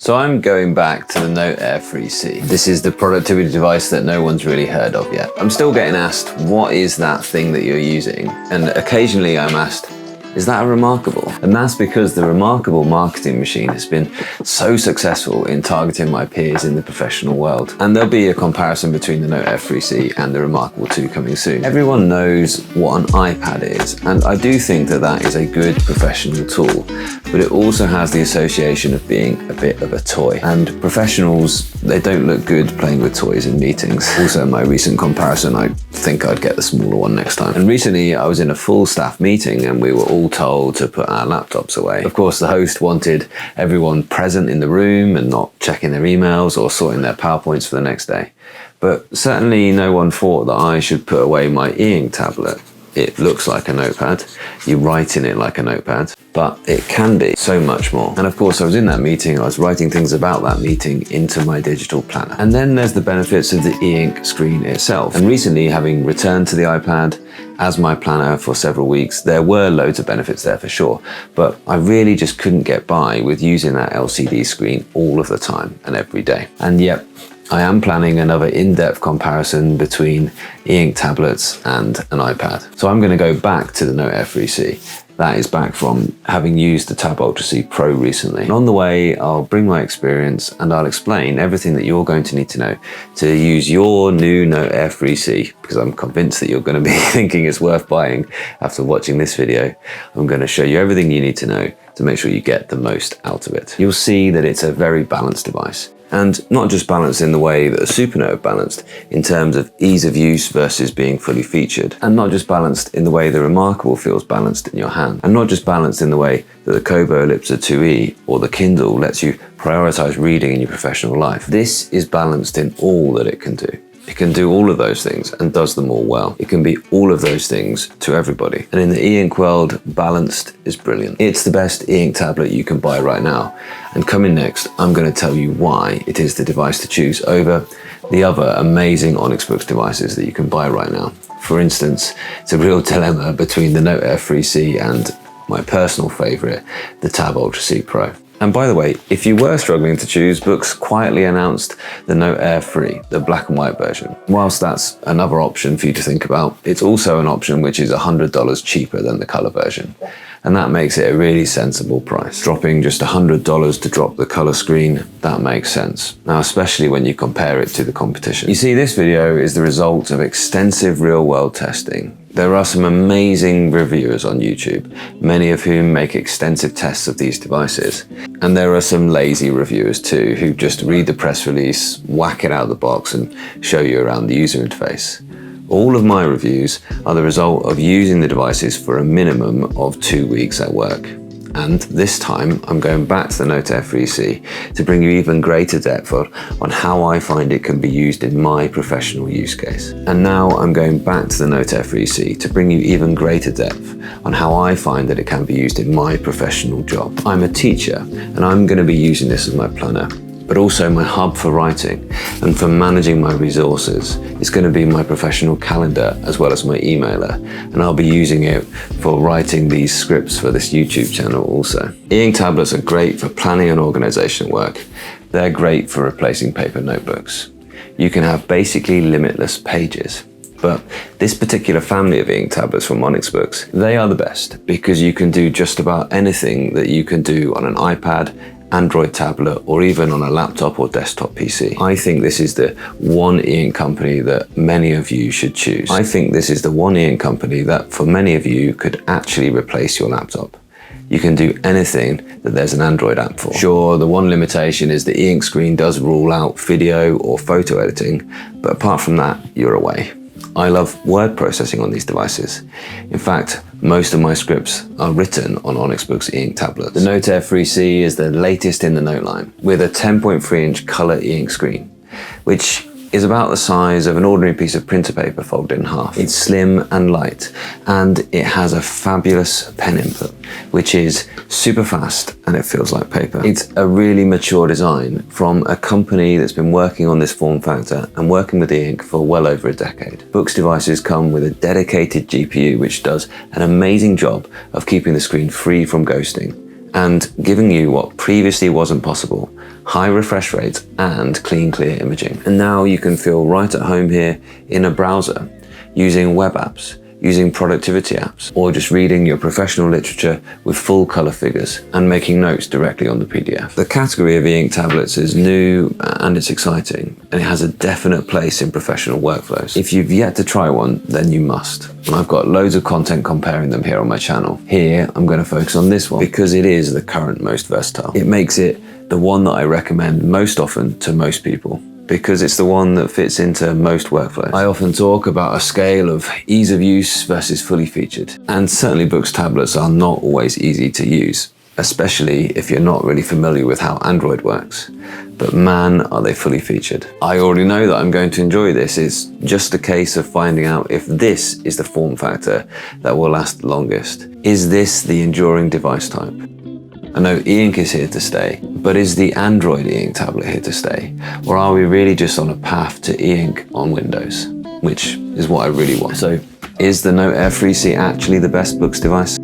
So I'm going back to the Note Air3 C. This is the productivity device that no one's really heard of yet. I'm still getting asked, what is that thing that you're using? And occasionally I'm asked, is that a Remarkable? And that's because the Remarkable marketing machine has been so successful in targeting my peers in the professional world. And there'll be a comparison between the Note Air3 C and the Remarkable 2 coming soon. Everyone knows what an iPad is, and I do think that that is a good professional tool, but it also has the association of being a bit of a toy. And professionals, they don't look good playing with toys in meetings. Also, in my recent comparison, I think I'd get the smaller one next time. And recently I was in a full staff meeting and we were all told to put our laptops away. Of course, the host wanted everyone present in the room and not checking their emails or sorting their PowerPoints for the next day. But certainly no one thought that I should put away my e-ink tablet. It looks like a notepad. You write in it like a notepad, but it can be so much more. And of course, I was in that meeting, I was writing things about that meeting into my digital planner. And then there's the benefits of the e-ink screen itself. And recently, having returned to the iPad as my planner for several weeks, there were loads of benefits there for sure, but I really just couldn't get by with using that LCD screen all of the time and every day. And yet, I am planning another in-depth comparison between e-ink tablets and an iPad. So I'm going to go back to the Note Air3 C. That is back from having used the Tab Ultra C Pro recently. And on the way, I'll bring my experience and I'll explain everything that you're going to need to know to use your new Note Air3 C, because I'm convinced that you're going to be thinking it's worth buying after watching this video. I'm going to show you everything you need to know to make sure you get the most out of it. You'll see that it's a very balanced device. And not just balanced in the way that a Supernote balanced in terms of ease of use versus being fully featured. And not just balanced in the way the Remarkable feels balanced in your hand. And not just balanced in the way that the Kobo Ellipsa 2E or the Kindle lets you prioritize reading in your professional life. This is balanced in all that it can do. It can do all of those things and does them all well. It can be all of those things to everybody. And in the e-ink world, balanced is brilliant. It's the best e-ink tablet you can buy right now. And coming next, I'm going to tell you why it is the device to choose over the other amazing Onyx Book devices that you can buy right now. For instance, it's a real dilemma between the Note Air3 C and my personal favorite, the Tab Ultra C Pro. And by the way, if you were struggling to choose, Boox quietly announced the Note Air 3, the black and white version. Whilst that's another option for you to think about, it's also an option which is $100 cheaper than the color version. And that makes it a really sensible price. Dropping just $100 to drop the color screen, that makes sense. Now, especially when you compare it to the competition. You see, this video is the result of extensive real-world testing. There are some amazing reviewers on YouTube, many of whom make extensive tests of these devices. And there are some lazy reviewers too, who just read the press release, whack it out of the box and show you around the user interface. All of my reviews are the result of using the devices for a minimum of 2 weeks at work. And this time, I'm going back to the Note Air3 C to bring you even greater depth on how I find it can be used in my professional use case. And now I'm going back to the Note Air3 C to bring you even greater depth on how I find that it can be used in my professional job. I'm a teacher, and I'm going to be using this as my planner, but also my hub for writing and for managing my resources. It's going to be my professional calendar as well as my emailer, and I'll be using it for writing these scripts for this YouTube channel also. E-ink tablets are great for planning and organization work. They're great for replacing paper notebooks. You can have basically limitless pages. But this particular family of e-ink tablets from Onyx Books, they are the best because you can do just about anything that you can do on an iPad, Android tablet, or even on a laptop or desktop PC. I think this is the one e-ink company that many of you should choose. I think this is the one e-ink company that for many of you could actually replace your laptop. You can do anything that there's an Android app for. Sure, the one limitation is the e-ink screen does rule out video or photo editing, but apart from that, you're away. I love word processing on these devices. In fact, most of my scripts are written on Onyx Book's e-ink tablets. The Note Air3 C is the latest in the Note line, with a 10.3-inch color e-ink screen, which is about the size of an ordinary piece of printer paper folded in half. It's slim and light, and it has a fabulous pen input, which is super fast and it feels like paper. It's a really mature design from a company that's been working on this form factor and working with e-ink for well over a decade. Boox devices come with a dedicated GPU, which does an amazing job of keeping the screen free from ghosting and giving you what previously wasn't possible, high refresh rates, and clean, clear imaging. And now you can feel right at home here in a browser, using web apps, using productivity apps, or just reading your professional literature with full color figures and making notes directly on the PDF. The category of e-ink tablets is new and it's exciting, and it has a definite place in professional workflows. If you've yet to try one, then you must. And I've got loads of content comparing them here on my channel. Here, I'm going to focus on this one because it is the current most versatile. It makes it the one that I recommend most often to most people, because it's the one that fits into most workflows. I often talk about a scale of ease of use versus fully featured. And certainly Boox tablets are not always easy to use, especially if you're not really familiar with how Android works. But man, are they fully featured. I already know that I'm going to enjoy this. It's just a case of finding out if this is the form factor that will last longest. Is this the enduring device type? I know e-ink is here to stay, but is the Android e-ink tablet here to stay? Or are we really just on a path to e-ink on Windows? Which is what I really want. So, is the Note Air 3 C actually the best Boox device?